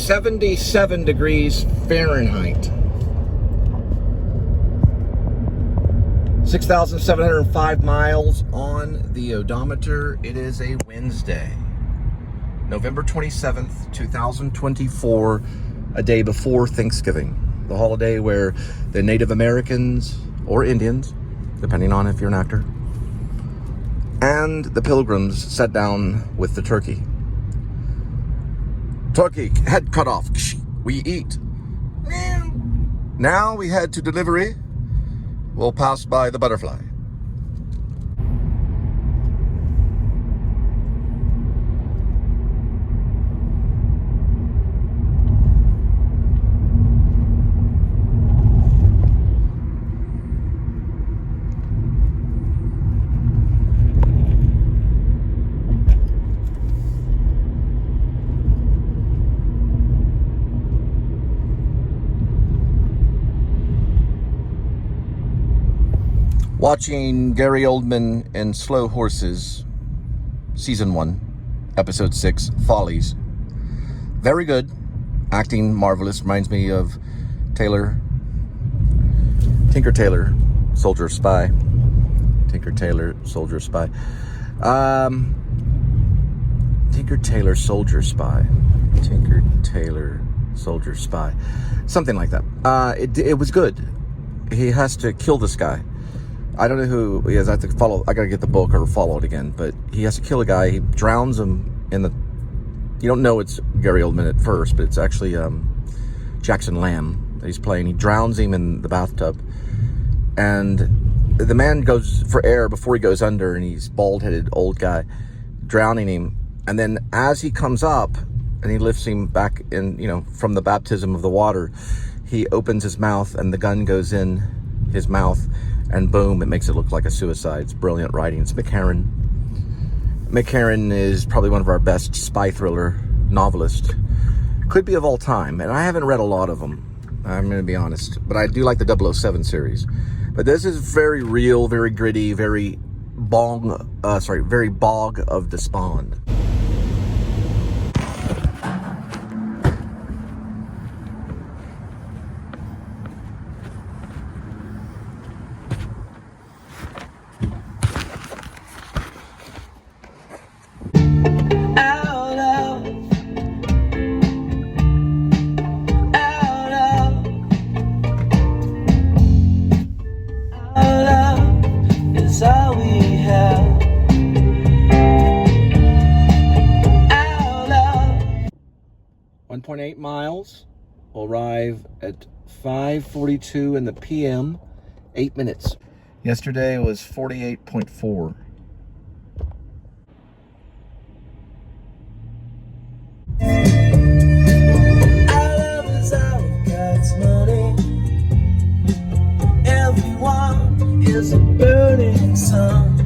77 degrees Fahrenheit. 6,705 miles on the odometer. It is a Wednesday, November 27th, 2024, a day before Thanksgiving, the holiday where the Native Americans or Indians, depending on if you're an actor, and the Pilgrims sat down with the turkey. Turkey, head cut off. We eat. Now we head to delivery. We'll pass by the butterfly. Watching Gary Oldman in Slow Horses, Season 1, Episode 6, Follies. Very good. Acting marvelous. Reminds me of Tinker Tailor, Soldier Spy. Tinker Tailor, Soldier Spy. Tinker Tailor, Soldier Spy. Tinker Tailor, Soldier Spy. Something like that. It was good. He has to kill this guy. I don't know who he is. I have to follow. I gotta get the book or follow it again. But he has to kill a guy. He drowns him in the. You don't know it's Gary Oldman at first, but it's actually Jackson Lamb that he's playing. He drowns him in the bathtub, and the man goes for air before he goes under, and he's bald-headed old guy, drowning him. And then as he comes up, and he lifts him back in, from the baptism of the water, he opens his mouth, and the gun goes in his mouth. And boom, it makes it look like a suicide. It's brilliant writing. It's McCarran. McCarran is probably one of our best spy thriller novelists. Could be of all time. And I haven't read a lot of them, I'm going to be honest. But I do like the 007 series. But this is very real, very gritty, very bog of despond. All we have. 1.8 miles. We'll arrive at 5:42 in the PM. 8 minutes. Yesterday was 48.4. Our love is out of God's money. Everyone is a burning sun.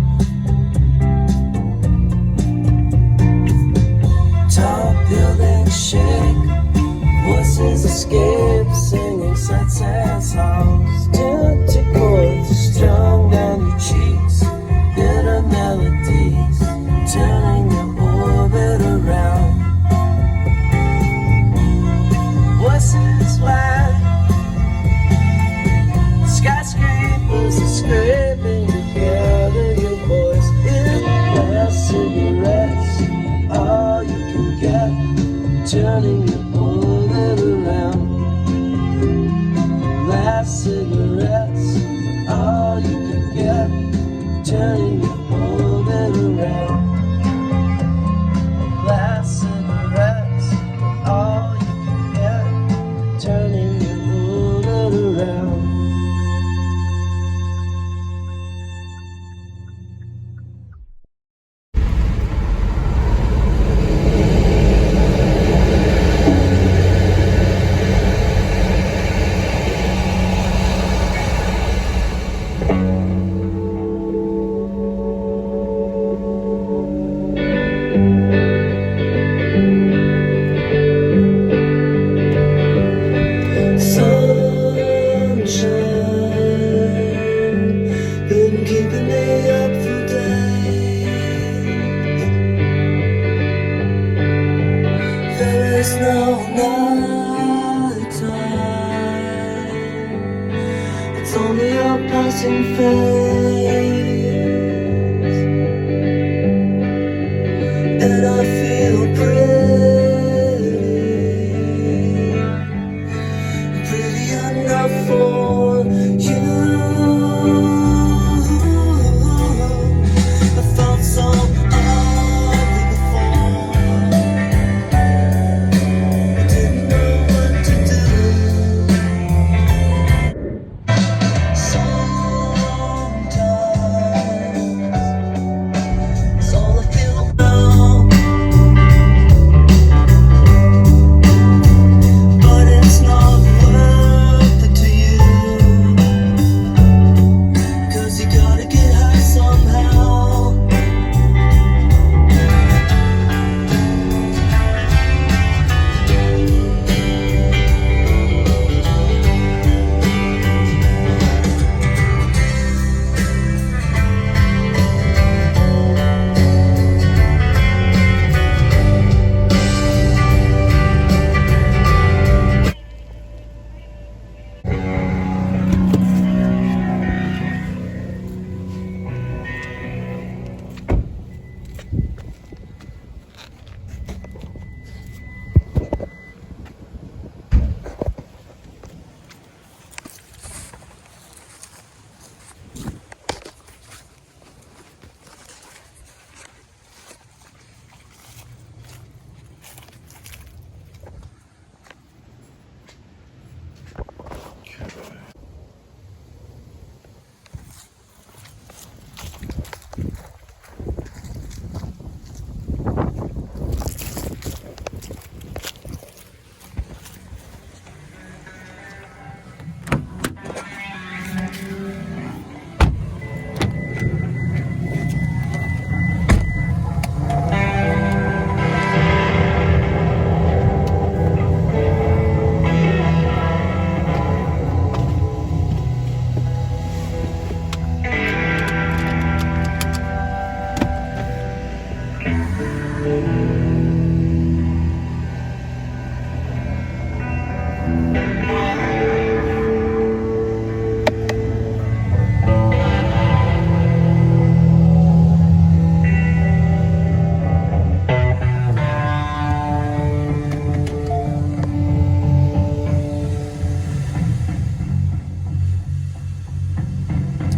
Tall buildings shake, voices escape, singing sunset songs. Dirty chords strung down your cheeks, bitter melodies, turning your orbit around. Voices wide, skyscrapers are scraping together. Your voice in last cigarettes, all you can get, turning your orbit around. Last cigarettes, all you can get, turning your orbit around. Last cigarettes, all you can get, turning your orbit around. face, and I feel pretty enough for you. I felt so ugly before, I didn't know what to do. Sometimes it's all I feel now, but it's not worth it to you, 'cause you gotta get high somehow.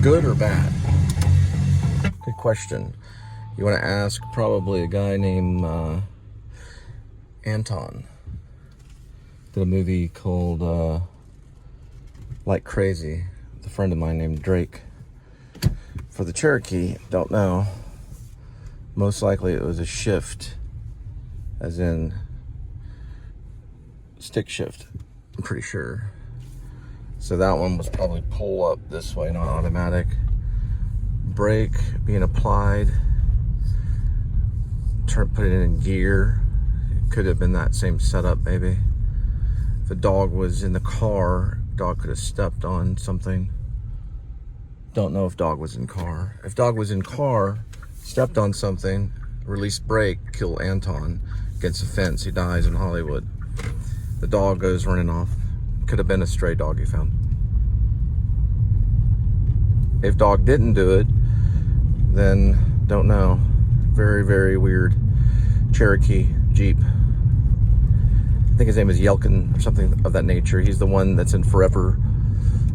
Good or bad? Good question. You want to ask probably a guy named Anton. Did a movie called Like Crazy with a friend of mine named Drake. For the Cherokee, don't know. Most likely it was a shift, as in stick shift, I'm pretty sure. So that one was probably pull up this way, not automatic. Brake being applied. Put it in gear. It could have been that same setup maybe. If the dog was in the car, dog could have stepped on something. Don't know if dog was in car. If dog was in car, stepped on something, released brake, kill Anton against the fence. He dies in Hollywood. The dog goes running off. Could have been a stray dog he found. If dog didn't do it, then don't know. Very, very weird. Cherokee Jeep. I think his name is Yelkin or something of that nature. He's the one that's in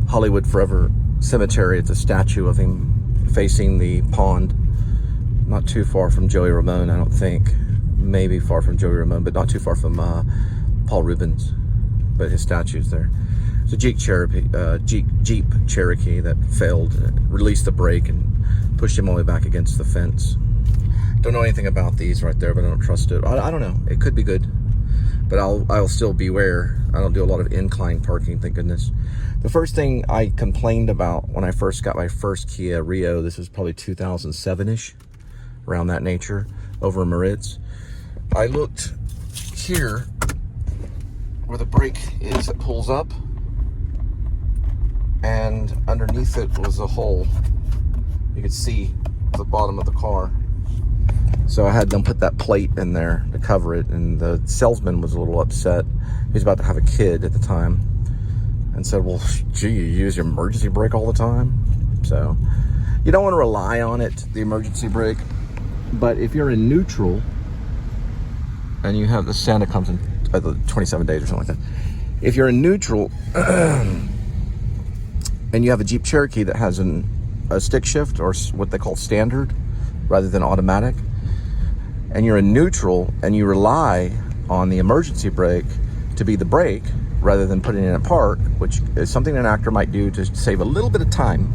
Hollywood Forever Cemetery. It's a statue of him facing the pond. Not too far from Joey Ramone, I don't think. Maybe far from Joey Ramone, but not too far from Paul Rubens. But his statue's there. It's a Jeep Cherokee that failed, released the brake and pushed him all the way back against the fence. Don't know anything about these right there, but I don't trust it. I don't know. It could be good, but I'll still beware. I don't do a lot of incline parking, thank goodness. The first thing I complained about when I first got my first Kia Rio, this was probably 2007-ish, around that nature, over in Moritz. I looked here where the brake is that pulls up, and underneath it was a hole. You could see the bottom of the car. So I had them put that plate in there to cover it, and the salesman was a little upset. He was about to have a kid at the time and said, well, gee, you use your emergency brake all the time? So you don't want to rely on it, the emergency brake. But if you're in neutral and you have the Santa comes in 27 days or something like that. If you're in neutral and you have a Jeep Cherokee that has a stick shift, or what they call standard rather than automatic, and you're in neutral and you rely on the emergency brake to be the brake rather than putting it in park, which is something an actor might do to save a little bit of time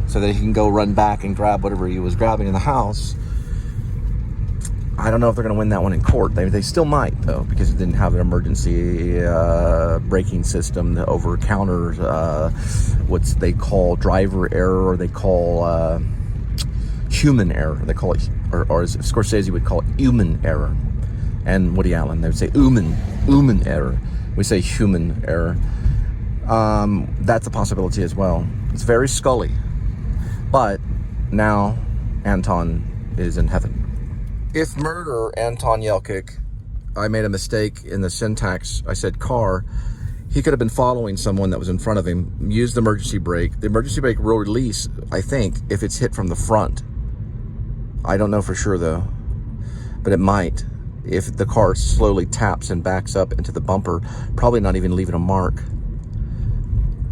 so that he can go run back and grab whatever he was grabbing in the house. I don't know if they're going to win that one in court. They still might, though, because it didn't have an emergency braking system, the over-counter, what they call driver error, or they call human error. They call it, or as Scorsese would call it, human error. And Woody Allen, they would say human error. We say human error. That's a possibility as well. It's very Scully. But now Anton is in heaven. If murder, Anton Yelkic, I made a mistake in the syntax. I said car. He could have been following someone that was in front of him, used the emergency brake. The emergency brake will release, I think, if it's hit from the front. I don't know for sure, though, but it might. If the car slowly taps and backs up into the bumper, probably not even leaving a mark.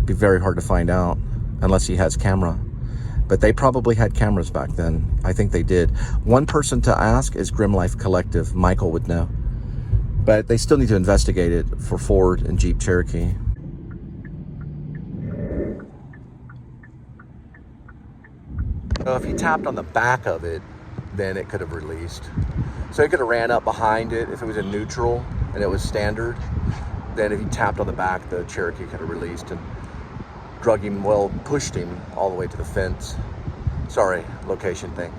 Be very hard to find out unless he has camera. But they probably had cameras back then. I think they did. One person to ask is Grim Life Collective. Michael would know. But they still need to investigate it for Ford and Jeep Cherokee. So if he tapped on the back of it, then it could have released. So he could have ran up behind it if it was in neutral and it was standard. Then if he tapped on the back, the Cherokee could have released and drug him, well, pushed him all the way to the fence. Sorry, location thing.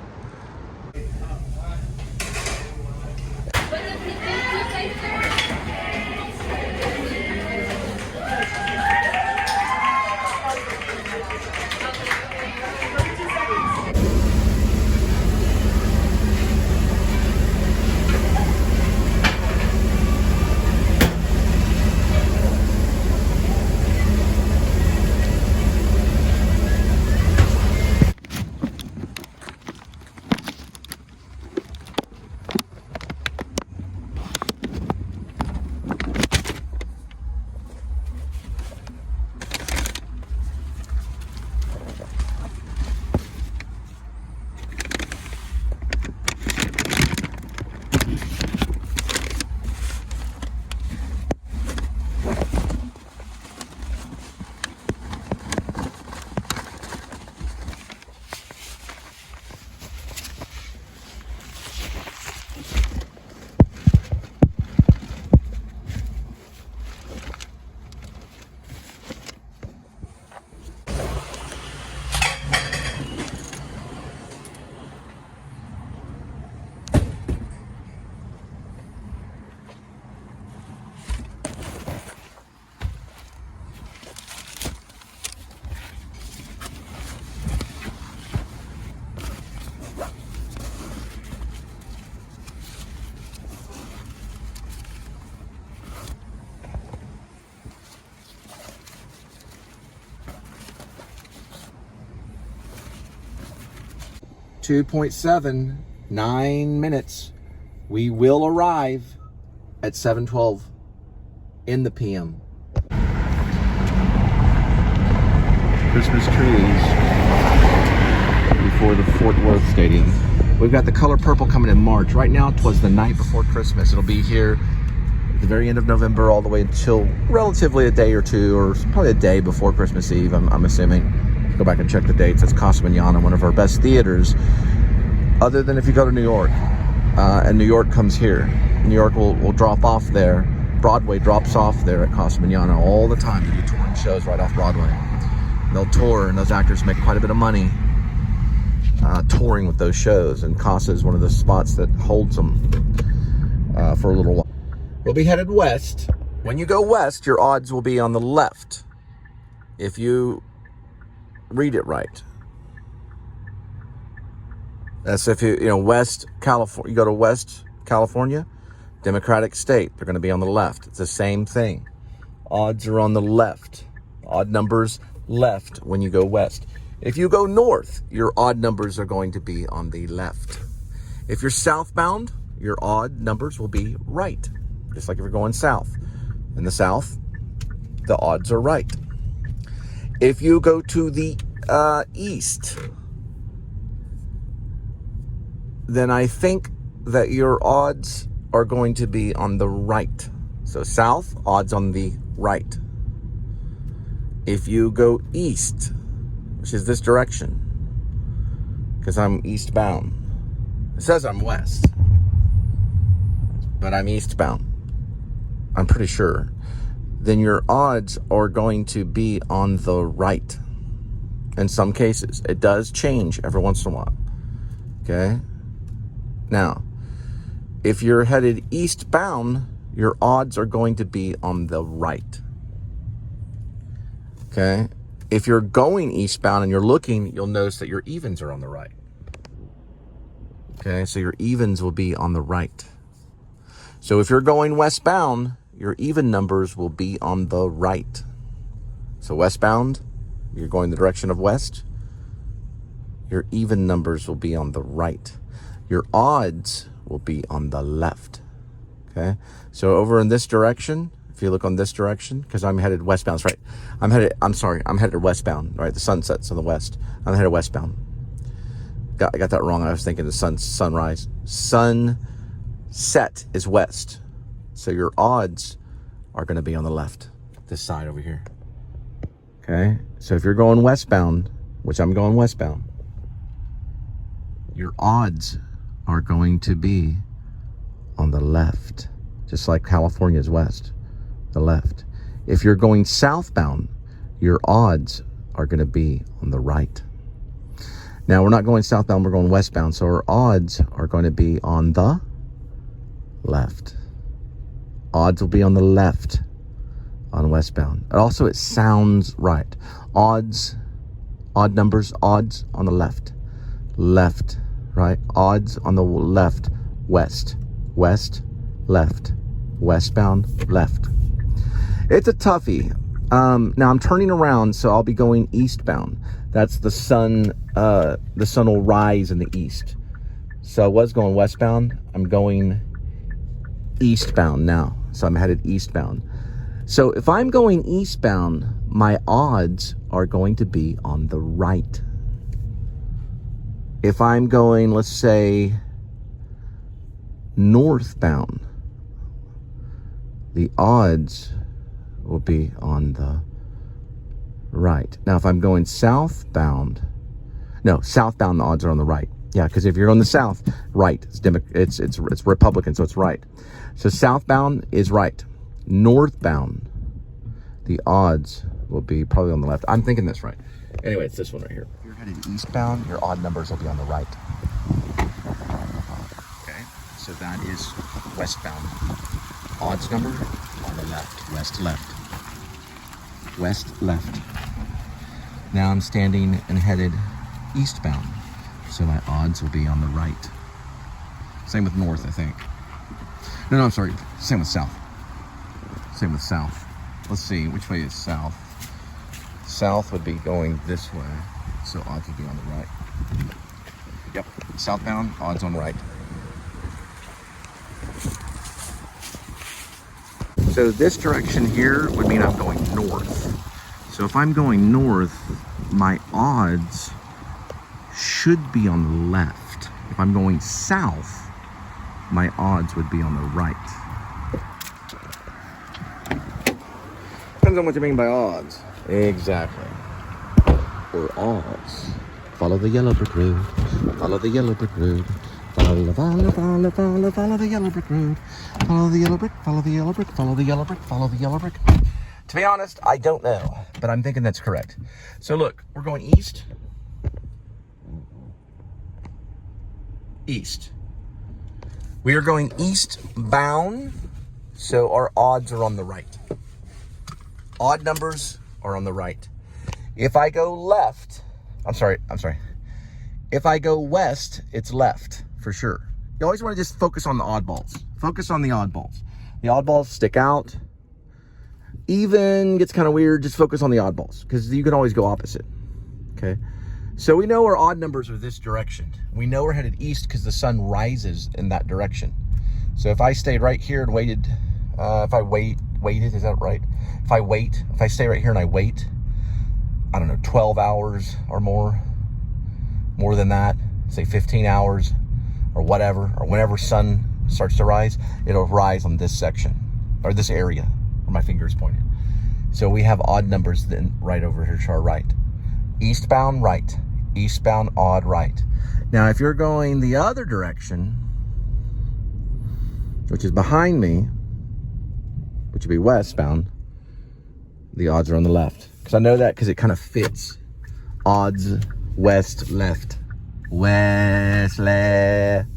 .7, 9 minutes. We will arrive at 7:12 in the PM. Christmas trees before the Fort Worth Stadium. We've got the color purple coming in March. Right now, it was the night before Christmas. It'll be here at the very end of November, all the way until relatively a day or two, or probably a day before Christmas Eve, I'm assuming. Go back and check the dates. That's Casa Mañana, one of our best theaters, other than if you go to New York. And New York comes here. New York will drop off there. Broadway drops off there at Casa Mañana all the time. They do touring shows right off Broadway. They'll tour, and those actors make quite a bit of money touring with those shows. And Casa is one of the spots that holds them for a little while. We'll be headed west. When you go west, your odds will be on the left. If you read it right. That's if you West California, you go to West California, Democratic state, they're going to be on the left. It's the same thing. Odds are on the left. Odd numbers left when you go west. If you go north, your odd numbers are going to be on the left. If you're southbound, your odd numbers will be right. Just like if you're going south. In the south, the odds are right. If you go to the east, then I think that your odds are going to be on the right. So south, odds on the right. If you go east, which is this direction, because I'm eastbound. It says I'm west, but I'm eastbound. I'm pretty sure. Then your odds are going to be on the right. In some cases, it does change every once in a while. Okay? Now, if you're headed eastbound, your odds are going to be on the right. Okay? If you're going eastbound and you're looking, you'll notice that your evens are on the right. Okay? So your evens will be on the right. So if you're going westbound, your even numbers will be on the right. So westbound, you're going the direction of west, your even numbers will be on the right. Your odds will be on the left. Okay? So over in this direction, if you look on this direction, because I'm headed westbound, that's right. I'm headed westbound, right? The sun sets on the west. I'm headed westbound. I got that wrong. I was thinking the sunrise. Sunset is west. So your odds are going to be on the left, this side over here. Okay? So if you're going westbound, which I'm going westbound, your odds are going to be on the left, just like California is west, the left. If you're going southbound, your odds are going to be on the right. Now, we're not going southbound, we're going westbound, so our odds are going to be on the left. Odds will be on the left on westbound. And also, it sounds right. Odds, odd numbers, odds on the left. Left, right? Odds on the left, west. West, left. Westbound, left. It's a toughie. Now I'm turning around, so I'll be going eastbound. That's the sun will rise in the east. So I was going westbound. I'm going eastbound now. So I'm headed eastbound. So if I'm going eastbound, my odds are going to be on the right. If I'm going, let's say, northbound, the odds will be on the right. Now, if I'm going southbound, the odds are on the right. Yeah, because if you're on the south, right, it's Republican, so it's right. So southbound is right. Northbound, the odds will be probably on the left. I'm thinking this right. Anyway, it's this one right here. If you're headed eastbound, your odd numbers will be on the right. Okay, so that is westbound. Odds number on the left. West, left. West, left. Now I'm standing and headed eastbound. So my odds will be on the right. Same with north, I think. No, I'm sorry. Same with south. Same with south. Let's see, which way is south? South would be going this way. So odds would be on the right. Yep. Southbound, odds on the right. So this direction here would mean I'm going north. So if I'm going north, my odds should be on the left. If I'm going south, my odds would be on the right. Depends on what you mean by odds. Exactly. Or odds. Follow the yellow brick road. Follow the yellow brick road. Follow the yellow brick road. Follow the yellow brick, follow the yellow brick, follow the yellow brick, follow the yellow brick. To be honest, I don't know, but I'm thinking that's correct. So look, we're going east. East. We are going eastbound, so our odds are on the right. Odd numbers are on the right. If I go left, I'm sorry. If I go west, it's left for sure. You always want to just focus on the oddballs. Focus on the oddballs. The oddballs stick out. Even gets kind of weird. Just focus on the oddballs because you can always go opposite. Okay. So we know our odd numbers are this direction. We know we're headed east because the sun rises in that direction. So if I stayed right here and waited, if I waited, is that right? If I stay right here and I wait, I don't know, 12 hours or more than that, say 15 hours or whatever, or whenever sun starts to rise, it'll rise on this section, or this area where my finger is pointed. So we have odd numbers then right over here to our right. Eastbound, right. Eastbound, odd, right. Now, if you're going the other direction, which is behind me, which would be westbound, the odds are on the left. Because I know that because it kind of fits. Odds, west, left. West, left.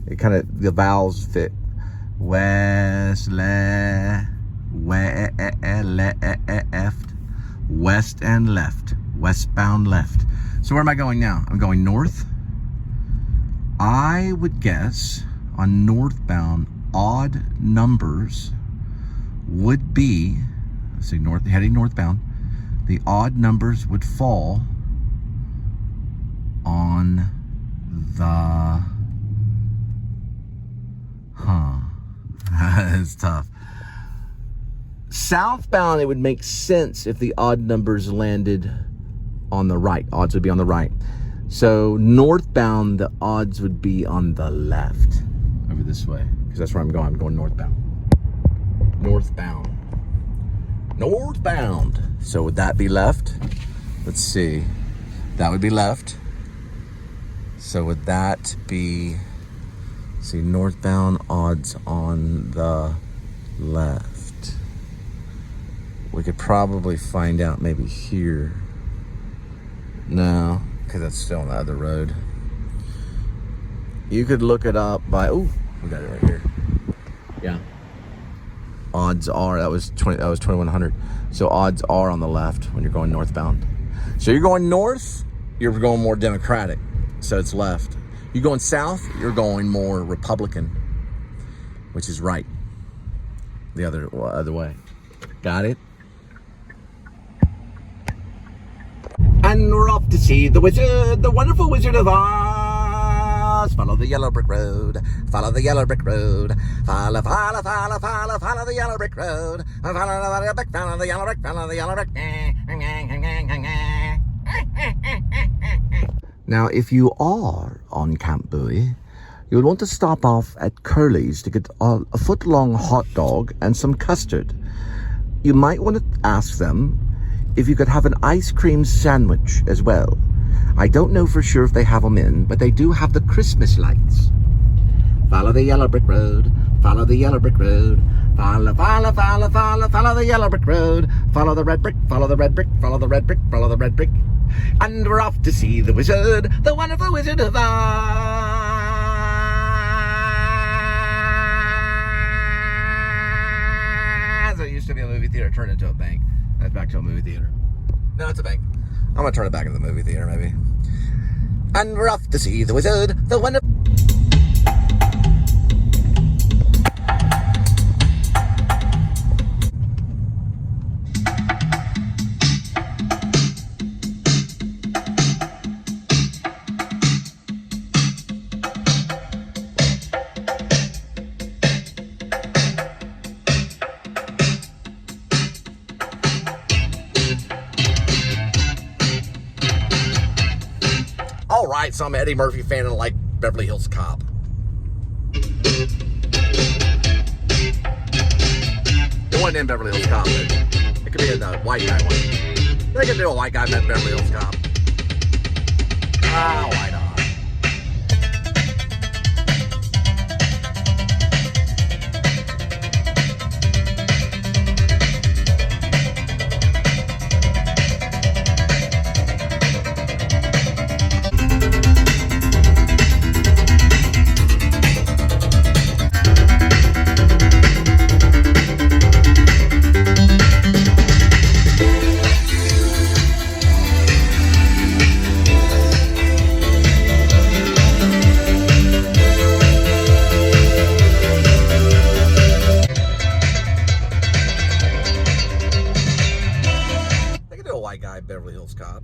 It kind of, the vowels fit. West, left. Left. West and left. Westbound, left. So where am I going now? I'm going north. I would guess on northbound, odd numbers would be, let's see, heading northbound, the odd numbers would fall on the, it's tough. Southbound, it would make sense if the odd numbers landed on the right. Odds would be on the right. So northbound, the odds would be on the left, over this way, because that's where I'm going. I'm going northbound. Northbound. Northbound. So would that be left? Let's see. That would be left. So would that be, see, northbound, odds on the left. We could probably find out maybe here. No, because that's still on the other road. You could look it up by, oh, we got it right here. Yeah. Odds are, that was 2100. So odds are on the left when you're going northbound. So you're going north, you're going more Democratic. So it's left. You're going south, you're going more Republican, which is right. The other way. Got it? And we're off to see the wizard, the wonderful Wizard of Oz. Follow the yellow brick road. Follow the yellow brick road. Follow the yellow brick road. Follow the yellow brick, follow the yellow brick. Now, if you are on Camp Bowie, you'll want to stop off at Curly's to get a foot-long hot dog and some custard. You might want to ask them if you could have an ice cream sandwich as well. I don't know for sure if they have them in, but they do have the Christmas lights. Follow the yellow brick road. Follow the yellow brick road. Follow the yellow brick road. Follow the red brick, follow the red brick, follow the red brick, follow the red brick. And we're off to see the wizard, the wonderful Wizard of Oz. It used to be a movie theater, turned into a bank. That's back to a movie theater. No, it's a bank. I'm gonna turn it back into the movie theater, maybe. And we're off to see the wizard, the wonderful. All right, so I'm an Eddie Murphy fan and I like Beverly Hills Cop. It wasn't in Beverly Hills Cop, but it could be in the white guy one. They could do a white guy in Beverly Hills Cop. Ah, why not? Beverly Hills Cop.